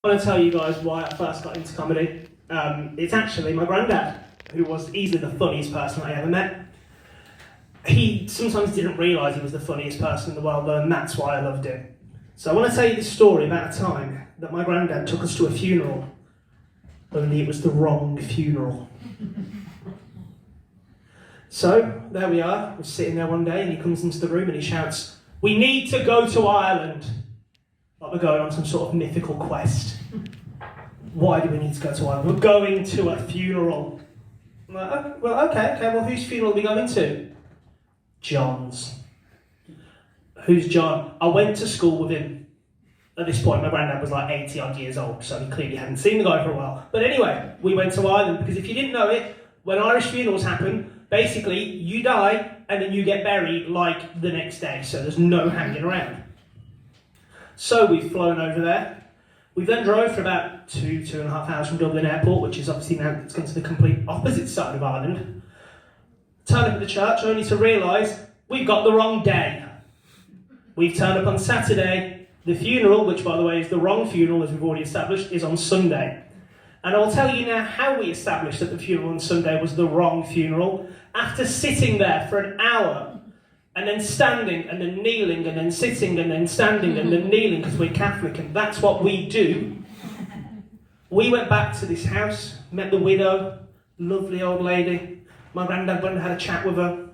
I want to tell you guys why I first got into comedy. It's actually my granddad, who was easily the funniest person I ever met. He sometimes didn't realise he was the funniest person in the world, though, and that's why I loved him. So I want to tell you this story about a time that my granddad took us to a funeral, only it was the wrong funeral. So, there we are, we're sitting there one day and he comes into the room and he shouts, "We need to go to Ireland!" Like we're going on some sort of mythical quest. Why do we need to go to Ireland? We're going to a funeral. I'm like, oh, well, okay, well, whose funeral are we going to? John's. Who's John? I went to school with him. At this point, my granddad was like 80 odd years old, so he clearly hadn't seen the guy for a while. But anyway, we went to Ireland, because if you didn't know it, when Irish funerals happen, basically, you die, and then you get buried like the next day, so there's no hanging around. So we've flown over there. We then drove for about 2.5 hours from Dublin Airport, which is obviously now it's gone to the complete opposite side of Ireland. Turn up at the church only to realise we've got the wrong day. We've turned up on Saturday. The funeral, which by the way is the wrong funeral as we've already established, is on Sunday. And I'll tell you now how we established that the funeral on Sunday was the wrong funeral. After sitting there for an hour, and then standing, and then kneeling, and then sitting, and then standing, and then kneeling, because we're Catholic, and that's what we do. We went back to this house, met the widow, lovely old lady. My granddad went and had a chat with her.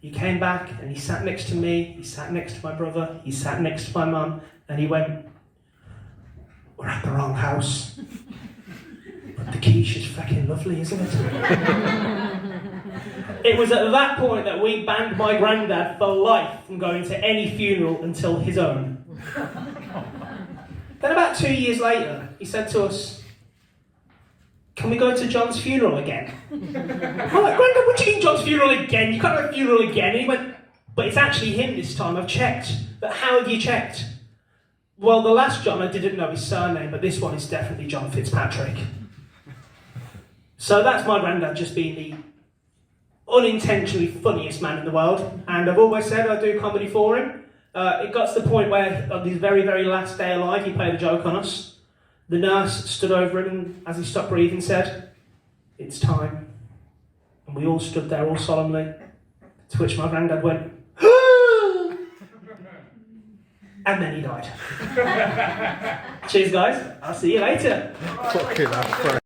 He came back, and he sat next to me, he sat next to my brother, he sat next to my mum, and he went, "We're at the wrong house. But the quiche is fucking lovely, isn't it?" It was at that point that we banned my granddad for life from going to any funeral until his own. Then about 2 years later, he said to us, "Can we go to John's funeral again?" I'm like, "Granddad, what do you mean John's funeral again? You can't have a funeral again." And he went, "But it's actually him this time, I've checked." "But how have you checked?" "Well, the last John, I didn't know his surname, but this one is definitely John Fitzpatrick." So that's my granddad just being the unintentionally funniest man in the world, and I've always said I do comedy for him. It got to the point where on his very, very last day alive, he played a joke on us. The nurse stood over him and as he stopped breathing said, "It's time." And we all stood there all solemnly, to which my granddad went, "Ah!" And then he died. Cheers guys, I'll see you later. Fucking hell.